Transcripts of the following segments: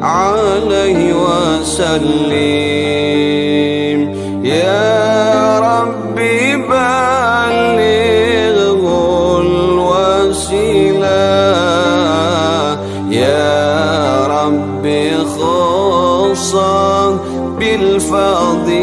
عليه وسلم يا ربي بلغه الوسيلة يا ربي خصه بالفضيلة.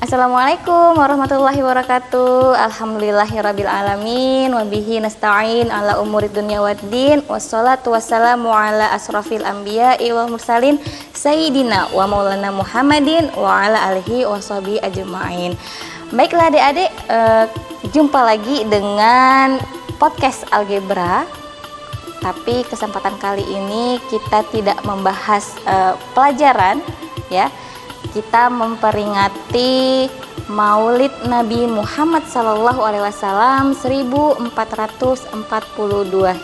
Assalamualaikum warahmatullahi wabarakatuh. Alhamdulillahirabbil alamin wa bihi nasta'in ala umurid dunya waddin. Wassalatu wassalamu ala asrafil anbiya'i wal mursalin sayyidina wa maulana Muhammadin wa ala alihi washabihi ajmain. Baiklah adik-adik, jumpa lagi dengan podcast algebra. Tapi kesempatan kali ini kita tidak membahas pelajaran ya. Kita memperingati Maulid Nabi Muhammad SAW 1442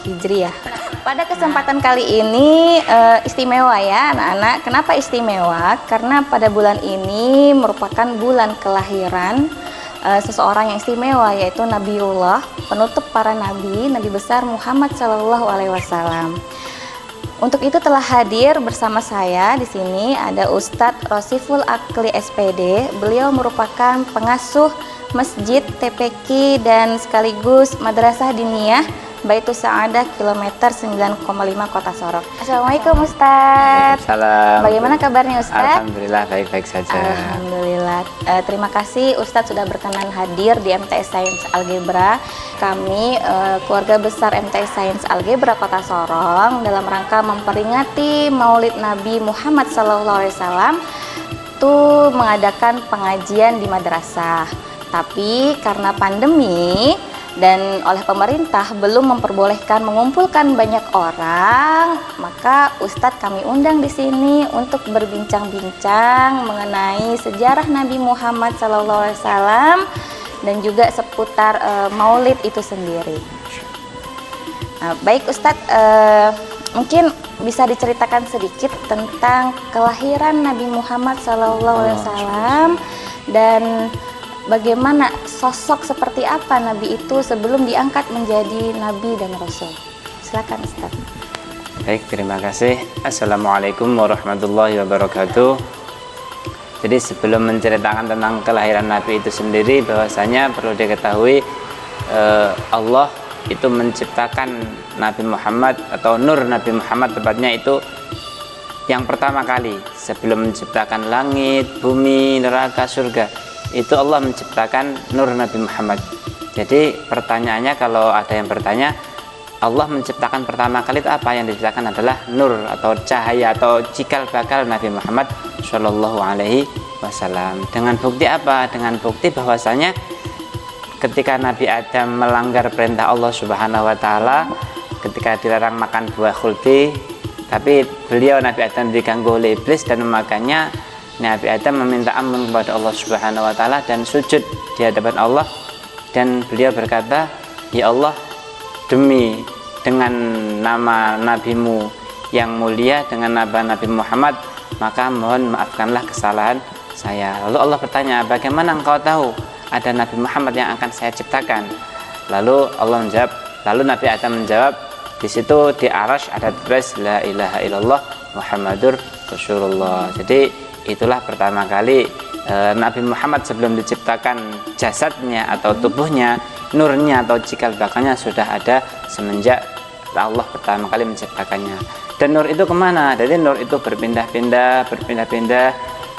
Hijriah. Pada kesempatan kali ini istimewa ya anak-anak. Kenapa istimewa? Karena pada bulan ini merupakan bulan kelahiran seseorang yang istimewa, yaitu Nabiullah, penutup para nabi, Nabi besar Muhammad SAW. Untuk itu telah hadir bersama saya di sini ada Ustadz Rosiful Akli SPD. Beliau merupakan pengasuh Masjid TPQ dan sekaligus Madrasah Diniyah Baitus Sa'adah kilometer 9,5 Kota Sorong. Assalamualaikum Ustadz. Salam. Bagaimana kabarnya Ustadz? Alhamdulillah baik-baik saja. Alhamdulillah. Terima kasih Ustadz sudah berkenan hadir di MTS Sains Algebra. Kami keluarga besar MTS Sains Algebra Kota Sorong dalam rangka memperingati Maulid Nabi Muhammad SAW itu mengadakan pengajian di madrasah. Tapi karena pandemi dan oleh pemerintah belum memperbolehkan mengumpulkan banyak orang, maka Ustadz kami undang di sini untuk berbincang-bincang mengenai sejarah Nabi Muhammad SAW dan juga seputar Maulid itu sendiri. Baik Ustadz, mungkin bisa diceritakan sedikit tentang kelahiran Nabi Muhammad SAW dan bagaimana sosok seperti apa Nabi itu sebelum diangkat menjadi Nabi dan Rasul. Silakan Ustaz. Baik, terima kasih. Assalamualaikum warahmatullahi wabarakatuh. Jadi sebelum menceritakan tentang kelahiran Nabi itu sendiri, bahwasanya perlu diketahui Allah itu menciptakan Nabi Muhammad atau Nur Nabi Muhammad tepatnya itu yang pertama kali sebelum menciptakan langit, bumi, neraka, surga. Itu Allah menciptakan Nur Nabi Muhammad. Jadi pertanyaannya kalau ada yang bertanya, Allah menciptakan pertama kali itu apa? Yang diciptakan adalah nur atau cahaya atau cikal bakal Nabi Muhammad Shallallahu Alaihi Wasallam. Dengan bukti apa? Dengan bukti bahwasanya ketika Nabi Adam melanggar perintah Allah Subhanahu Wa Taala, ketika dilarang makan buah khuldi, tapi beliau Nabi Adam diganggu oleh iblis dan memakannya, Nabi Adam meminta ampun kepada Allah Subhanahu Wa Taala dan sujud di hadapan Allah, dan beliau berkata, ya Allah, demi dengan nama nabimu yang mulia, dengan nama Nabi Muhammad, maka mohon maafkanlah kesalahan saya. Lalu Allah bertanya, bagaimana engkau tahu ada Nabi Muhammad yang akan saya ciptakan? Lalu Allah menjawab, lalu Nabi Adam menjawab, di situ di Arash ada tulis la ilaha illallah Muhammadur Rasulullah. Jadi itulah pertama kali Nabi Muhammad sebelum diciptakan jasadnya atau tubuhnya, nurnya atau cikal bakalnya sudah ada semenjak Allah pertama kali menciptakannya. Dan nur itu kemana? Jadi nur itu berpindah-pindah.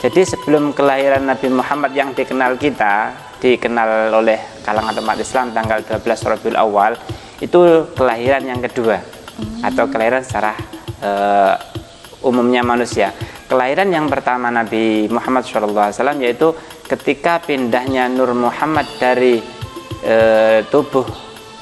Jadi sebelum kelahiran Nabi Muhammad yang dikenal kita, dikenal oleh kalangan umat Islam tanggal 12 Rabiul Awal, itu kelahiran yang kedua atau kelahiran secara umumnya manusia. Kelahiran yang pertama Nabi Muhammad SAW yaitu ketika pindahnya Nur Muhammad dari tubuh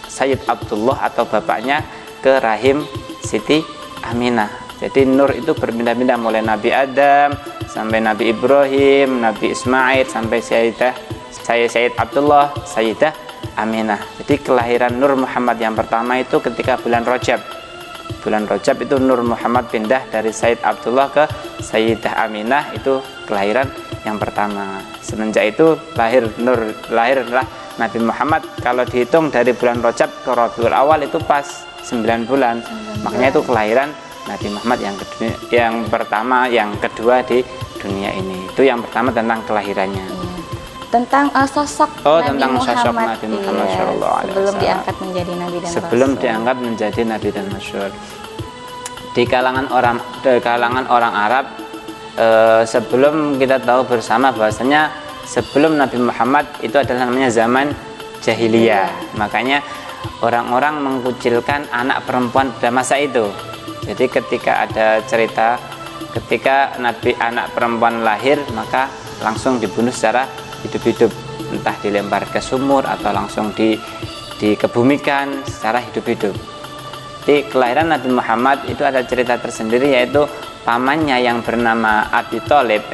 Sayyid Abdullah atau bapaknya ke rahim Siti Aminah. Jadi Nur itu berpindah-pindah mulai Nabi Adam sampai Nabi Ibrahim, Nabi Ismail sampai Sayyid Abdullah, Sayyidah Aminah. Jadi kelahiran Nur Muhammad yang pertama itu ketika bulan Rajab. Bulan Rajab itu Nur Muhammad pindah dari Sayyid Abdullah ke Sayyidah Aminah, itu kelahiran yang pertama. Semenjak itu lahirlah Nabi Muhammad. Kalau dihitung dari bulan Rajab ke Rabiul Awal itu pas 9 bulan. Makanya itu kelahiran Nabi Muhammad yang pertama, yang kedua di dunia ini. Itu yang pertama tentang kelahirannya. Tentang sosok Nabi tentang Muhammad, sosok Nabi Muhammad Shallallahu Alaihi sebelum Wasallam. diangkat menjadi Nabi dan Sebelum Rasul. diangkat menjadi Nabi dan Rasul. Di kalangan orang Arab, sebelum kita tahu bersama bahwasanya sebelum Nabi Muhammad itu adalah namanya zaman jahiliyah. Makanya orang-orang mengkucilkan anak perempuan pada masa itu. Jadi ketika ada cerita ketika anak perempuan lahir, maka langsung dibunuh secara hidup-hidup, entah dilempar ke sumur atau langsung dikebumikan secara hidup-hidup. Di kelahiran Nabi Muhammad itu ada cerita tersendiri, yaitu pamannya yang bernama Abi Thalib,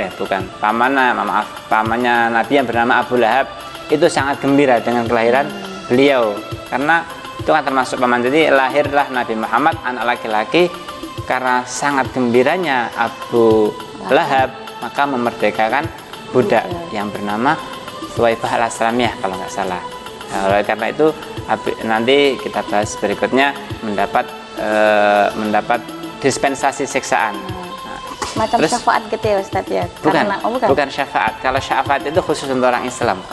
pamannya Nabi yang bernama Abu Lahab itu sangat gembira dengan kelahiran beliau, karena itu kan termasuk paman. Jadi lahirlah Nabi Muhammad anak laki-laki, karena sangat gembiranya Abu Lahab maka memerdekakan budak yang bernama Thuwaibah al-Aslamiyah kalau nggak salah. Nah, oleh karena itu nanti kita bahas berikutnya mendapat dispensasi siksaan. Macam Terus, syafaat gitu ya Ustadz ya? Bukan syafaat. Kalau syafaat itu khusus untuk orang Islam.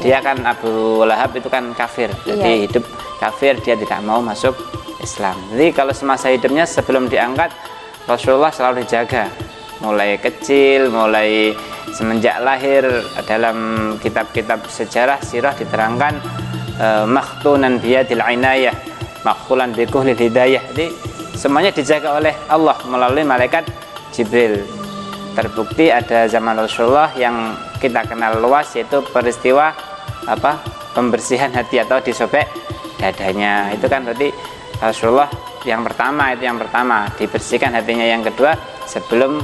Dia kan Abu Lahab itu kan kafir, jadi hidup kafir, dia tidak mau masuk Islam. Jadi kalau semasa hidupnya sebelum diangkat, Rasulullah selalu dijaga, mulai kecil, mulai semenjak lahir. Dalam kitab-kitab sejarah sirah diterangkan makhtunan biyadil inayah, makhulan bikuhlil hidayah. Jadi semuanya dijaga oleh Allah melalui malaikat Jibril. Terbukti ada zaman Rasulullah yang kita kenal luas, yaitu peristiwa pembersihan hati atau disobek dadanya. Itu kan berarti Rasulullah yang pertama dibersihkan hatinya. Yang kedua sebelum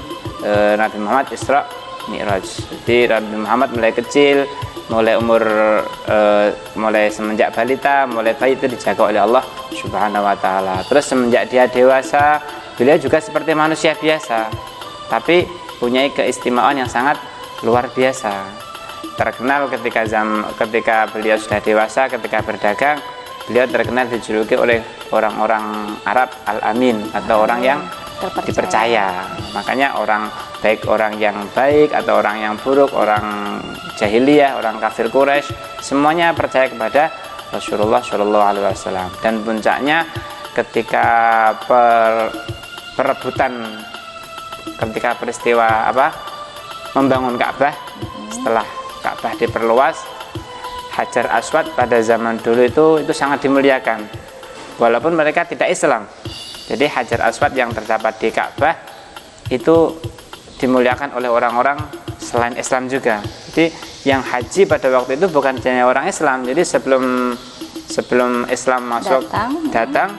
Nabi Muhammad Isra Mi'raj. Jadi Nabi Muhammad mulai kecil, mulai umur mulai semenjak balita, mulai bayi itu dijaga oleh Allah Subhanahu wa taala. Terus semenjak dia dewasa, beliau juga seperti manusia biasa, tapi punya keistimewaan yang sangat luar biasa. Terkenal ketika beliau sudah dewasa, ketika berdagang, beliau terkenal dijuluki oleh orang-orang Arab Al-Amin, atau orang yang dipercaya. Makanya baik orang yang baik atau orang yang buruk, orang jahiliyah, orang kafir Quraisy, semuanya percaya kepada Rasulullah Shallallahu Alaihi Wasallam. Dan puncaknya ketika perebutan, ketika peristiwa membangun Ka'bah, setelah Ka'bah diperluas, Hajar Aswad pada zaman dulu itu sangat dimuliakan, walaupun mereka tidak Islam. Jadi Hajar Aswad yang terdapat di Ka'bah itu dimuliakan oleh orang-orang selain Islam juga. Jadi yang haji pada waktu itu bukan hanya orang Islam. Jadi sebelum Islam masuk datang,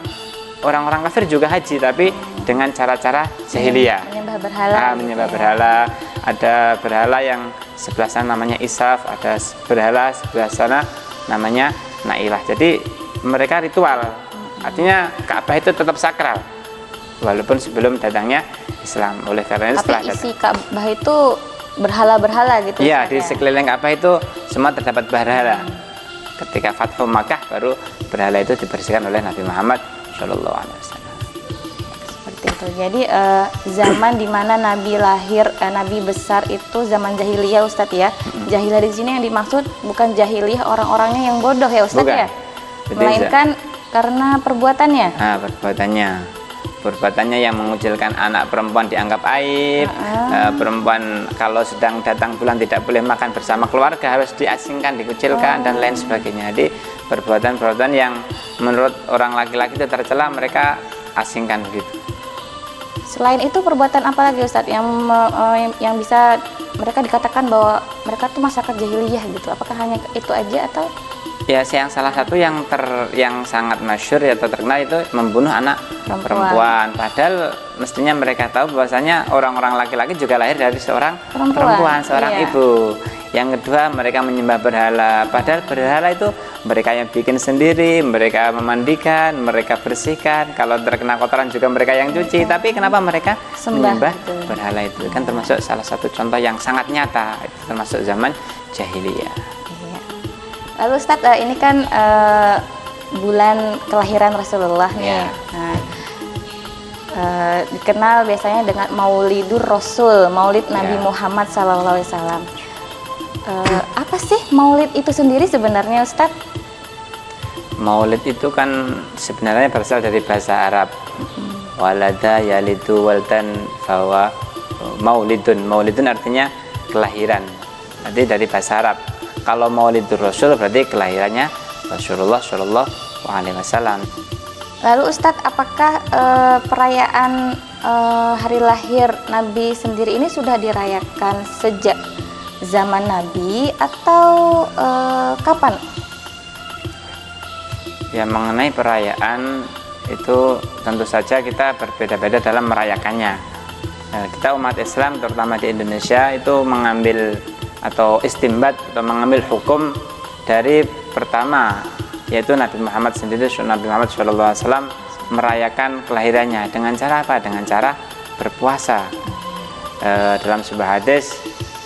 orang-orang kafir juga haji, tapi dengan cara-cara jahiliyah. Menyembah berhala. Ada berhala yang sebelah sana namanya Isaf, ada berhala sebelah sana namanya Nailah. Jadi mereka ritual. Artinya Ka'bah itu tetap sakral walaupun sebelum datangnya Islam. Oleh karena itu tapi isi Ka'bah itu berhala-berhala gitu. Iya, di sekeliling Ka'bah itu semua terdapat berhala. Ketika Fathu Makkah baru berhala itu dibersihkan oleh Nabi Muhammad Shallallahu Alaihi Wasallam. Seperti itu. Jadi zaman dimana Nabi lahir, Nabi besar itu zaman jahiliyah Ustadz ya. Jahiliyah di sini yang dimaksud bukan jahiliyah orang-orangnya yang bodoh ya Ustadz ya, melainkan karena perbuatannya. Perbuatannya yang mengucilkan anak perempuan dianggap aib. Perempuan kalau sedang datang bulan tidak boleh makan bersama keluarga, harus diasingkan, dikucilkan, dan lain sebagainya. Jadi perbuatan-perbuatan yang menurut orang laki-laki itu tercela, mereka asingkan begitu. Selain itu perbuatan apa lagi Ustadz yang bisa mereka dikatakan bahwa mereka tuh masyarakat jahiliyah gitu? Apakah hanya itu aja atau? Ya, yang salah satu yang sangat masyhur atau terkenal itu membunuh anak perempuan. Padahal mestinya mereka tahu bahwasanya orang-orang laki-laki juga lahir dari seorang perempuan, seorang ibu. Yang kedua, mereka menyembah berhala. Padahal berhala itu mereka yang bikin sendiri, mereka memandikan, mereka bersihkan. Kalau terkena kotoran juga mereka yang cuci. Tapi kenapa mereka menyembah berhala itu? Kan termasuk salah satu contoh yang sangat nyata. Itu termasuk zaman jahiliyah. Lalu Ustadz, ini kan bulan kelahiran Rasulullah nih. Ya. Nah, dikenal biasanya dengan Maulidur Rasul, Maulid Nabi Ya. Muhammad SAW. Apa sih Maulid itu sendiri sebenarnya, Ustadz? Maulid itu kan sebenarnya berasal dari bahasa Arab. Walada yalidu waldan fawa maulidun. Maulidun artinya kelahiran. Nanti dari bahasa Arab. Kalau Maulidur Rasul berarti kelahirannya Rasulullah Shallallahu Alaihi Wasallam. Lalu Ustadz, apakah perayaan hari lahir Nabi sendiri ini sudah dirayakan sejak zaman Nabi atau kapan? Ya, mengenai perayaan itu tentu saja kita berbeda-beda dalam merayakannya. Kita umat Islam terutama di Indonesia itu mengambil atau istimbat atau mengambil hukum dari pertama, yaitu Nabi Muhammad sendiri, Nabi Muhammad SAW merayakan kelahirannya dengan cara apa? Dengan cara berpuasa. Dalam sebuah hadis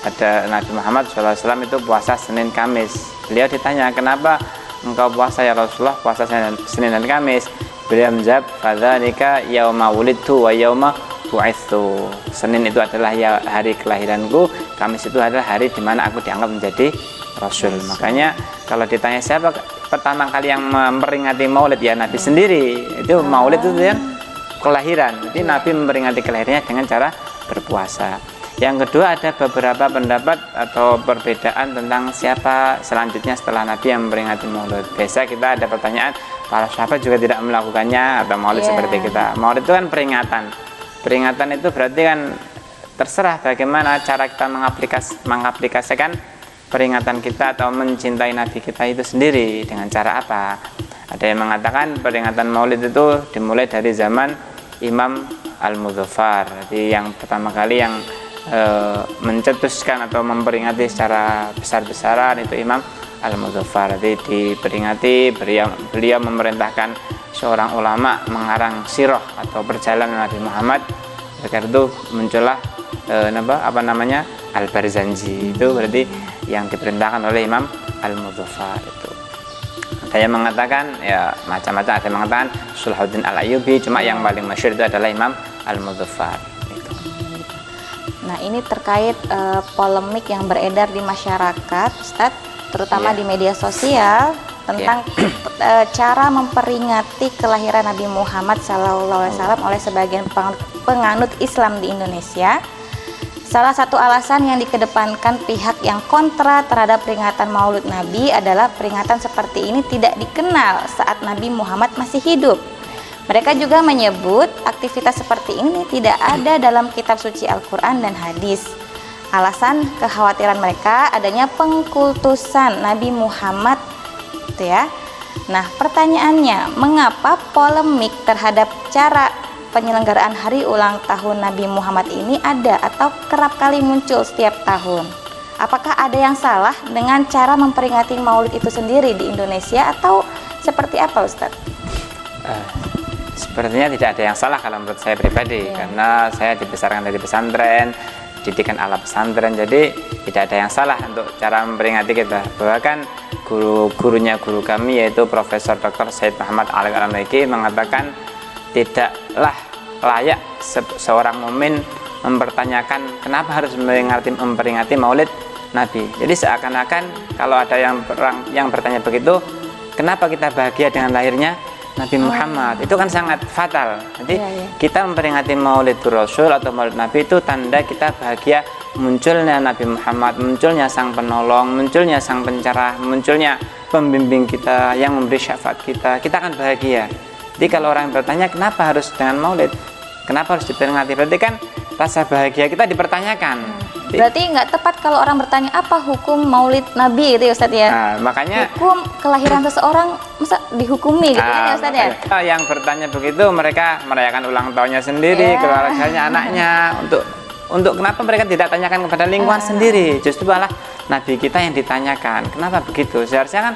ada Nabi Muhammad SAW itu puasa Senin Kamis. Beliau ditanya, kenapa engkau puasa ya Rasulullah, puasa Senin dan Kamis? Beliau menjawab, fadzalika yauma wulidtu wa yauma bu'itsu. Senin itu adalah hari kelahiranku, Kamis itu adalah hari di mana aku dianggap menjadi Rasul. Makanya kalau ditanya siapa pertama kali yang memperingati Maulid, ya Nabi sendiri. Itu Maulid itu yang kelahiran. Jadi Nabi memperingati kelahirannya dengan cara berpuasa. Yang kedua, ada beberapa pendapat atau perbedaan tentang siapa selanjutnya setelah Nabi yang memperingati Maulid. Biasa kita ada pertanyaan, para sahabat juga tidak melakukannya atau Maulid seperti kita. Maulid itu kan peringatan. Peringatan itu berarti kan terserah bagaimana cara kita mengaplikasikan peringatan kita atau mencintai Nabi kita itu sendiri, dengan cara apa. Ada yang mengatakan peringatan Maulid itu dimulai dari zaman Imam Al-Muzaffar. Jadi yang pertama kali yang mencetuskan atau memperingati secara besar-besaran itu Imam Al-Muzaffar. Jadi diperingati, beliau memerintahkan seorang ulama mengarang sirah atau perjalanan Nabi Muhammad. Karena itu muncullah Al-Barzanji. Itu berarti yang diperintahkan oleh Imam Al-Muzaffar itu. Ada yang mengatakan ya macam-macam, ada yang mengatakan Salahuddin Al-Ayyubi, cuma yang paling masyhur itu adalah Imam Al-Muzaffar itu. Nah, ini terkait polemik yang beredar di masyarakat, Ustadz, terutama di media sosial tentang cara memperingati kelahiran Nabi Muhammad SAW oleh sebagian penganut Islam di Indonesia. Salah satu alasan yang dikedepankan pihak yang kontra terhadap peringatan Maulid Nabi adalah peringatan seperti ini tidak dikenal saat Nabi Muhammad masih hidup. Mereka juga menyebut aktivitas seperti ini tidak ada dalam kitab suci Al-Quran dan hadis. Alasan kekhawatiran mereka adanya pengkultusan Nabi Muhammad, gitu ya. Nah, pertanyaannya, mengapa polemik terhadap cara penyelenggaraan hari ulang tahun Nabi Muhammad ini ada atau kerap kali muncul setiap tahun? Apakah ada yang salah dengan cara memperingati Maulid itu sendiri di Indonesia atau seperti apa, Ustadz? Sepertinya tidak ada yang salah kalau menurut saya pribadi, karena saya dibesarkan dari pesantren, didikan ala pesantren, jadi tidak ada yang salah untuk cara memperingati kita. Bahkan guru-gurunya guru kami yaitu Profesor Dr. Said Muhammad Al-Maliki mengatakan tidaklah layak seorang mukmin mempertanyakan kenapa harus memperingati Maulid Nabi. Jadi seakan-akan kalau ada yang bertanya begitu, kenapa kita bahagia dengan lahirnya Nabi Muhammad, itu kan sangat fatal. Jadi kita memperingati Maulidur Rasul atau Maulid Nabi itu tanda kita bahagia munculnya Nabi Muhammad, munculnya sang penolong, munculnya sang pencerah, munculnya pembimbing kita yang memberi syafaat kita akan bahagia. Jadi kalau orang bertanya kenapa harus dengan Maulid, kenapa harus diperingati, berarti kan rasa bahagia kita dipertanyakan. Berarti nggak tepat kalau orang bertanya apa hukum Maulid Nabi itu ya, Ustadz ya. Nah, makanya hukum kelahiran seseorang masa dihukumi gitu kan ya, Ustadz ya. Yang bertanya begitu mereka merayakan ulang tahunnya sendiri, keluarganya, anaknya. Untuk kenapa mereka tidak tanyakan kepada lingkungan sendiri? Justru malah Nabi kita yang ditanyakan. Kenapa begitu? Seharusnya kan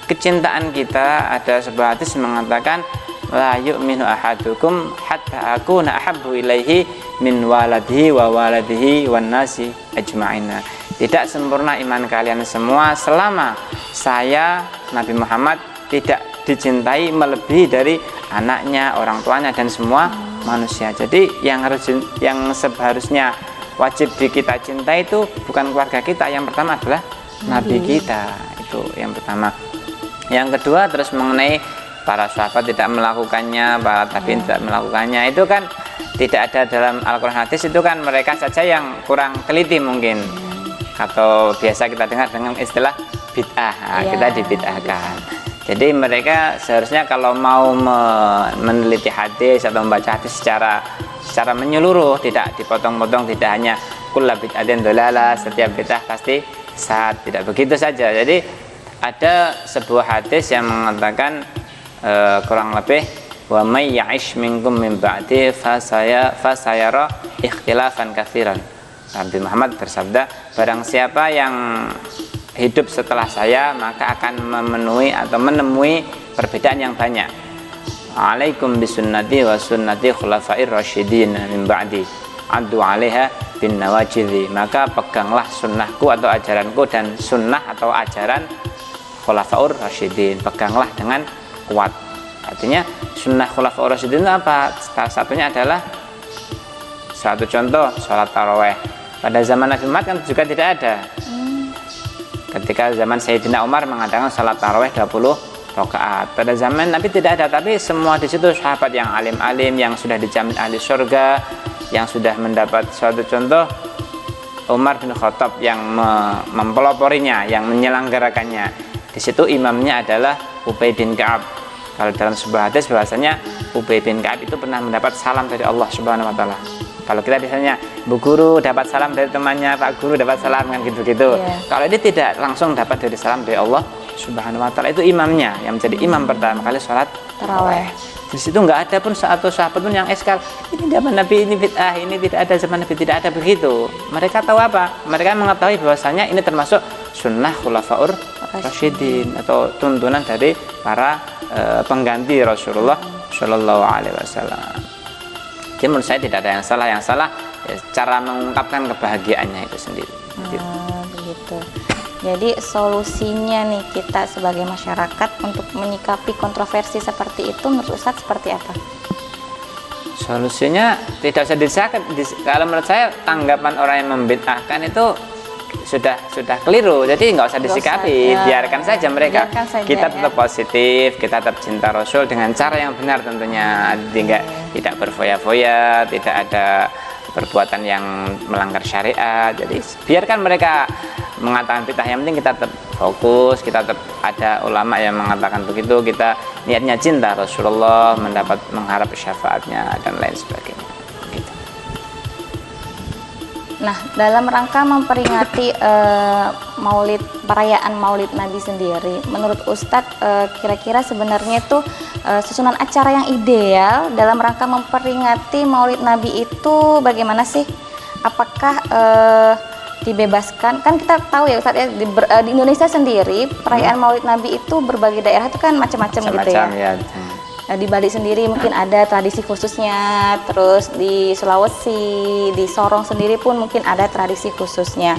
kecintaan kita, ada sebuah hadis mengatakan la yu'minu ahadukum hatta akuna ahabbu ilaihi min waladihi wa waladihi wan nasi ajma'ina. Tidak sempurna iman kalian semua selama saya Nabi Muhammad tidak dicintai melebihi dari anaknya, orang tuanya dan semua manusia. Jadi yang seharusnya wajib kita cintai itu bukan keluarga kita, yang pertama adalah Nabi kita, itu yang pertama. Yang kedua terus mengenai para sahabat tidak melakukannya, para tabi'in tidak melakukannya, itu kan tidak ada dalam Al-Quran hadis, itu kan mereka saja yang kurang teliti mungkin, atau biasa kita dengar dengan istilah bid'ah, kita dibid'ahkan. Jadi mereka seharusnya kalau mau meneliti hadis atau membaca hadis secara menyeluruh, tidak dipotong-potong, tidak hanya kullu bid'atin dhalalah, setiap bid'ah pasti sesat, tidak begitu saja. Jadi ada sebuah hadis yang mengatakan kurang lebih wa may ya'ish minkum min ba'di fasayara ikhtilafan katsiran. Nabi Muhammad bersabda, barang siapa yang hidup setelah saya maka akan menemui perbedaan yang banyak. Alaikum bisunnati wa sunnati khulafair rasyidin min ba'di addu 'alaiha bin nawajidhi. Maka peganglah sunnahku atau ajaranku dan sunnah atau ajaran khulafaur rasyidin, peganglah dengan kuat. Artinya sunnah khulafaur rasyidin itu apa? Salah satunya adalah satu contoh sholat taraweh. Pada zaman Nabi Muhammad kan juga tidak ada. Ketika zaman Sayyidina Umar mengadakan sholat taraweh 20 rakaat. Pada zaman Nabi tidak ada, tapi semua di situ sahabat yang alim-alim, yang sudah dijamin ahli surga, yang sudah mendapat suatu contoh. Umar bin Khattab yang mempeloporinya, yang menyelenggarakannya. Di situ imamnya adalah Ubay bin Ka'ab. Kalau dalam sebuah hadis bahwasanya Ubay bin Ka'ab itu pernah mendapat salam dari Allah Subhanahu wa taala. Kalau kita biasanya Bu Guru dapat salam dari temannya, Pak Guru dapat salam, kan gitu-gitu. Kalau ini tidak langsung dapat dari salam dari Allah Subhanahu wa taala, itu imamnya yang menjadi imam pertama kali sholat tarawih. Di situ nggak ada pun satu sahabat pun yang eskal, ini zaman Nabi, ini bid'ah, ini tidak ada zaman Nabi, tidak ada begitu. Mereka tahu apa? Mereka mengetahui bahwasanya ini termasuk sunnah khulafaur rasyidin atau tuntunan dari para pengganti Rasulullah Shallallahu Alaihi Wasallam. Jadi menurut saya tidak ada yang salah. Yang salah ya, cara mengungkapkan kebahagiaannya itu sendiri. Begitu. Jadi solusinya nih kita sebagai masyarakat untuk menyikapi kontroversi seperti itu menurut Ustadz seperti apa? Solusinya tidak usah disahkan. Kalau menurut saya tanggapan orang yang membid'ahkan itu sudah keliru, jadi nggak usah disikapi, biarkan saja mereka. Kita tetap positif, kita tetap cinta Rasul dengan cara yang benar tentunya, tidak berfoya-foya, tidak ada perbuatan yang melanggar syariat. Jadi biarkan mereka mengatakan bid'ah, yang penting kita tetap fokus, kita tetap ada ulama yang mengatakan begitu, kita niatnya cinta Rasulullah, mengharap syafaatnya dan lain sebagainya. Nah, dalam rangka memperingati perayaan Maulid Nabi sendiri, menurut Ustadz kira-kira sebenarnya itu susunan acara yang ideal dalam rangka memperingati Maulid Nabi itu bagaimana sih? Apakah dibebaskan? Kan kita tahu ya Ustadz ya, di Indonesia sendiri perayaan Maulid Nabi itu berbagai daerah itu kan macam-macam gitu ya. Di Bali sendiri mungkin ada tradisi khususnya, terus di Sulawesi, di Sorong sendiri pun mungkin ada tradisi khususnya.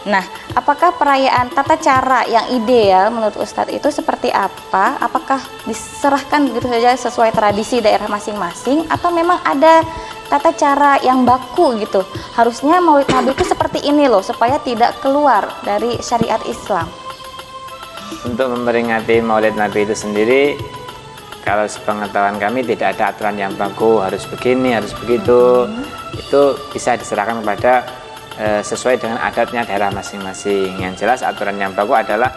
Nah, apakah perayaan tata cara yang ideal menurut Ustadz itu seperti apa? Apakah diserahkan begitu saja sesuai tradisi daerah masing-masing, atau memang ada tata cara yang baku gitu? Harusnya Maulid Nabi itu seperti ini loh, supaya tidak keluar dari syariat Islam. Untuk memperingati Maulid Nabi itu sendiri, kalau sepengetahuan kami tidak ada aturan yang baku, harus begini, harus begitu. Itu bisa diserahkan kepada sesuai dengan adatnya daerah masing-masing. Yang jelas aturan yang baku adalah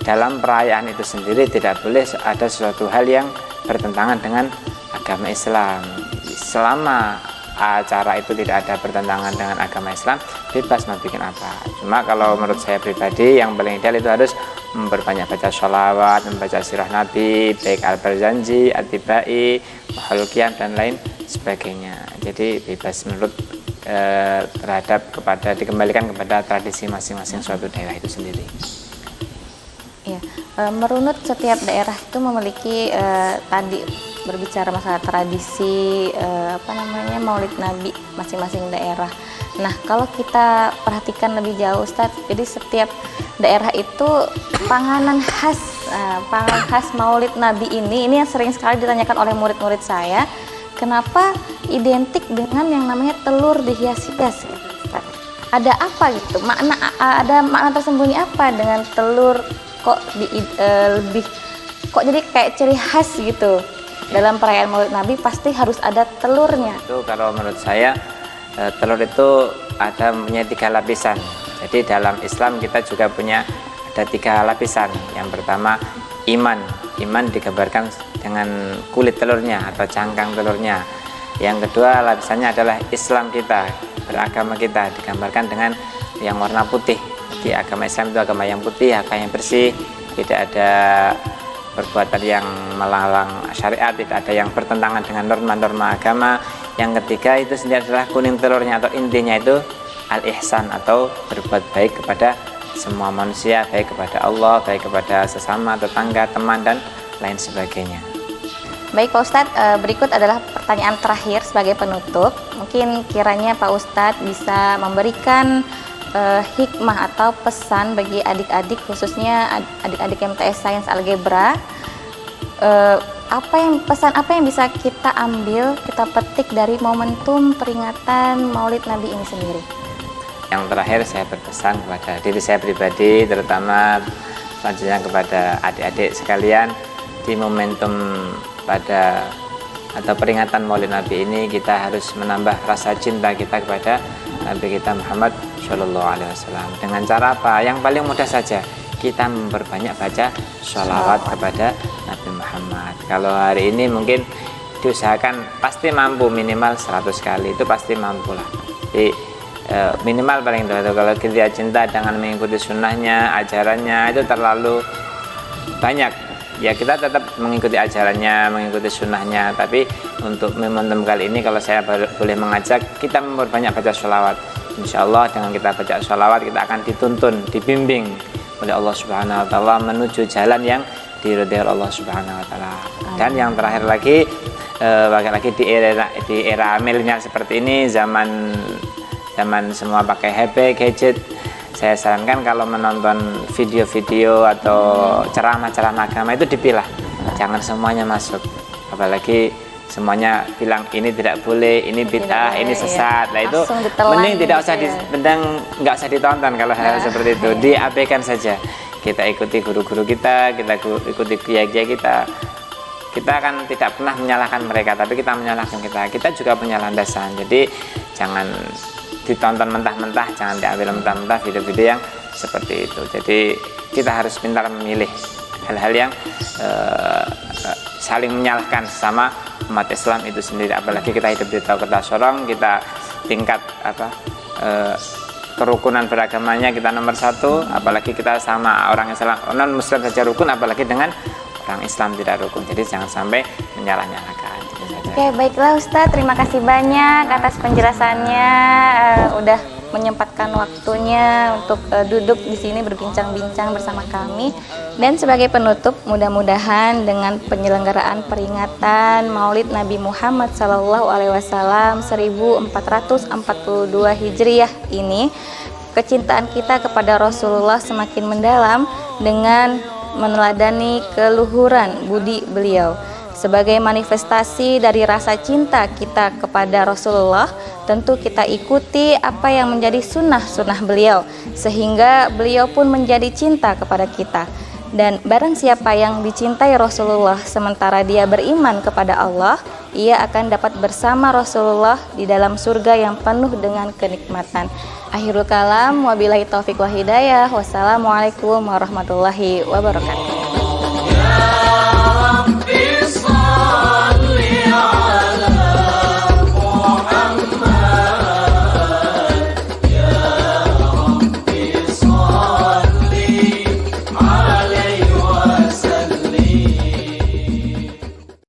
dalam perayaan itu sendiri tidak boleh ada sesuatu hal yang bertentangan dengan agama Islam. Selama acara itu tidak ada bertentangan dengan agama Islam, bebas mau bikin apa. Cuma kalau menurut saya pribadi, yang paling ideal itu harus memperbanyak baca sholawat, membaca sirah Nabi, baik al-barzanji, at-tibai, mahal qiyam dan lain sebagainya. Jadi bebas menurut dikembalikan kepada tradisi masing-masing suatu daerah itu sendiri. Ya, merunut setiap daerah itu memiliki tadi berbicara masalah tradisi Maulid Nabi masing-masing daerah. Nah, kalau kita perhatikan lebih jauh Ustadz, jadi setiap daerah itu panganan khas Nah, khas Maulid Nabi ini yang sering sekali ditanyakan oleh murid-murid saya, kenapa identik dengan yang namanya telur dihias-hias? Ada apa gitu? Ada makna tersembunyi apa dengan telur kok lebih kok jadi kayak ciri khas gitu? Dalam perayaan Maulid Nabi pasti harus ada telurnya. Itu kalau menurut saya telur itu punya 3 lapisan. Jadi dalam Islam kita juga punya ada 3 lapisan. Yang pertama iman. Iman digambarkan dengan kulit telurnya atau cangkang telurnya. Yang kedua lapisannya adalah Islam kita, beragama kita, digambarkan dengan yang warna putih. Jadi agama Islam itu agama yang putih, agama yang bersih, tidak ada perbuatan yang melalang syariat, tidak ada yang bertentangan dengan norma-norma agama. Yang ketiga itu sendiri adalah kuning telurnya atau intinya itu al-ihsan atau berbuat baik kepada semua manusia, baik kepada Allah, baik kepada sesama, tetangga, teman, dan lain sebagainya. Baik Pak Ustadz, berikut adalah pertanyaan terakhir sebagai penutup. Mungkin kiranya Pak Ustadz bisa memberikan hikmah atau pesan bagi adik-adik, khususnya adik-adik MTS Sains Algebra. Pesan apa yang bisa kita ambil, kita petik dari momentum peringatan Maulid Nabi ini sendiri? Yang terakhir saya berpesan kepada diri saya pribadi, terutama selanjutnya kepada adik-adik sekalian, di momentum pada atau peringatan Maulid Nabi ini kita harus menambah rasa cinta kita kepada Nabi kita Muhammad Shallallahu Alaihi Wasallam. Dengan cara apa? Yang paling mudah saja, kita memperbanyak baca sholawat kepada Nabi Muhammad. Kalau hari ini mungkin diusahakan pasti mampu minimal 100 kali, itu pasti mampu lah. Jadi minimal paling itu. Kalau kita cinta dengan mengikuti sunnahnya, ajarannya itu terlalu banyak. Ya kita tetap mengikuti ajarannya, mengikuti sunnahnya. Tapi untuk momentum kali ini kalau saya boleh mengajak, kita memperbanyak baca sholawat. Insya Allah dengan kita baca sholawat kita akan dituntun, dibimbing oleh Allah Subhanahu Wa Taala menuju jalan yang diridhai Allah Subhanahu Wa Taala. Dan yang terakhir lagi, lagi di era milenial seperti ini, zaman semua pakai HP, gadget, saya sarankan kalau menonton video-video atau ceramah-ceramah agama itu dipilah, jangan semuanya masuk, apalagi semuanya bilang ini tidak boleh, ini bid'ah, ini sesat. Nah itu mending tidak usah nggak usah ditonton kalau hal seperti itu, diabaikan saja. Kita ikuti guru-guru kita ikuti kiai-kiai kita. Kita kan tidak pernah menyalahkan mereka, tapi kita menyalahkan kita juga punya landasan. Jadi jangan ditonton mentah-mentah, jangan diambil mentah-mentah video-video yang seperti itu. Jadi kita harus pintar memilih hal-hal yang saling menyalahkan sama umat Islam itu sendiri. Apalagi kita hidup di Kota Sorong, kita tingkat kerukunan beragamanya kita nomor 1, apalagi kita sama orang Islam non Muslim saja rukun, apalagi dengan orang Islam tidak rukun. Jadi jangan sampai menyalah-nyalahkan. Oke, baiklah Ustadz, terima kasih banyak atas penjelasannya, udah menyempatkan waktunya untuk duduk di sini berbincang-bincang bersama kami. Dan sebagai penutup, mudah-mudahan dengan penyelenggaraan peringatan Maulid Nabi Muhammad SAW 1442 Hijriah ini, kecintaan kita kepada Rasulullah semakin mendalam dengan meneladani keluhuran budi beliau. Sebagai manifestasi dari rasa cinta kita kepada Rasulullah, tentu kita ikuti apa yang menjadi sunnah-sunnah beliau, sehingga beliau pun menjadi cinta kepada kita. Dan barang siapa yang dicintai Rasulullah sementara dia beriman kepada Allah, ia akan dapat bersama Rasulullah di dalam surga yang penuh dengan kenikmatan. Akhirul kalam, wabillahi taufiq wa hidayah. Wassalamualaikum warahmatullahi wabarakatuh.